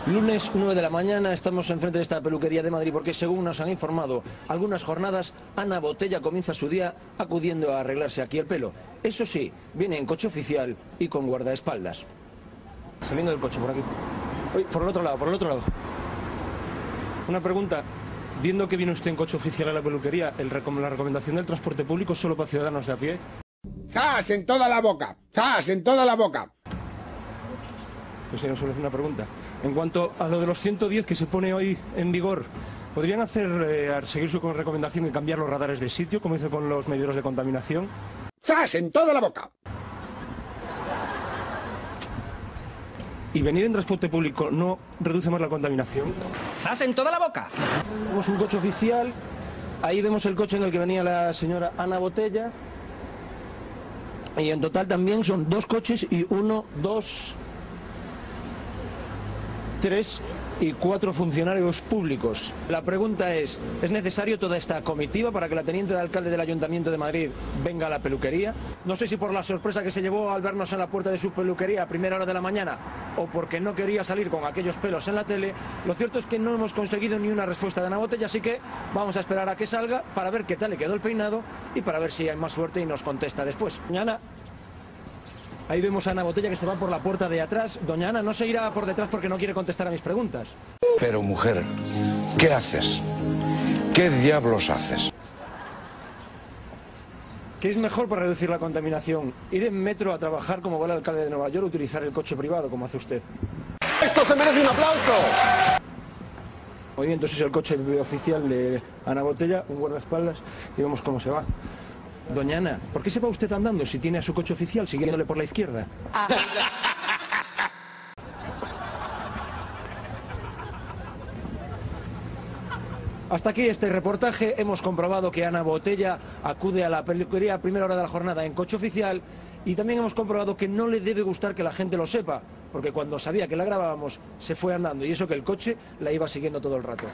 Lunes 9 de la mañana, estamos enfrente de esta peluquería de Madrid porque, según nos han informado algunas jornadas, Ana Botella comienza su día acudiendo a arreglarse aquí el pelo. Eso sí, viene en coche oficial y con guardaespaldas. Saliendo del coche, por aquí. Uy, por el otro lado, por el otro lado. Una pregunta. Viendo que viene usted en coche oficial a la peluquería, la recomendación del transporte público es solo para ciudadanos de a pie. ¡Zas en toda la boca! ¡Zas en toda la boca! Pues si no suele hacer una pregunta. En cuanto a lo de los 110 que se pone hoy en vigor, ¿podrían seguir su recomendación y cambiar los radares de sitio, como hizo con los medidores de contaminación? ¡Zas en toda la boca! ¿Y venir en transporte público no reduce más la contaminación? ¡Zas en toda la boca! Tenemos un coche oficial, ahí vemos el coche en el que venía la señora Ana Botella. Y en total también son 2 coches y 1, 2, 3 y 4 funcionarios públicos. La pregunta ¿es necesario toda esta comitiva para que la teniente de alcalde del Ayuntamiento de Madrid venga a la peluquería? No sé si por la sorpresa que se llevó al vernos en la puerta de su peluquería a primera hora de la mañana o porque no quería salir con aquellos pelos en la tele. Lo cierto es que no hemos conseguido ni una respuesta de Ana Botella, así que vamos a esperar a que salga para ver qué tal le quedó el peinado y para ver si hay más suerte y nos contesta después. Mañana. Ahí vemos a Ana Botella que se va por la puerta de atrás. Doña Ana no se irá por detrás porque no quiere contestar a mis preguntas. Pero mujer, ¿qué haces? ¿Qué diablos haces? ¿Qué es mejor para reducir la contaminación? ¿Ir en metro a trabajar como va el alcalde de Nueva York o utilizar el coche privado como hace usted? ¡Esto se merece un aplauso! Muy bien, entonces es el coche oficial de Ana Botella, un guardaespaldas, y vemos cómo se va. Doña Ana, ¿por qué se va usted andando si tiene a su coche oficial siguiéndole por la izquierda? Hasta aquí este reportaje. Hemos comprobado que Ana Botella acude a la peluquería a primera hora de la jornada en coche oficial y también hemos comprobado que no le debe gustar que la gente lo sepa, porque cuando sabía que la grabábamos se fue andando y eso que el coche la iba siguiendo todo el rato.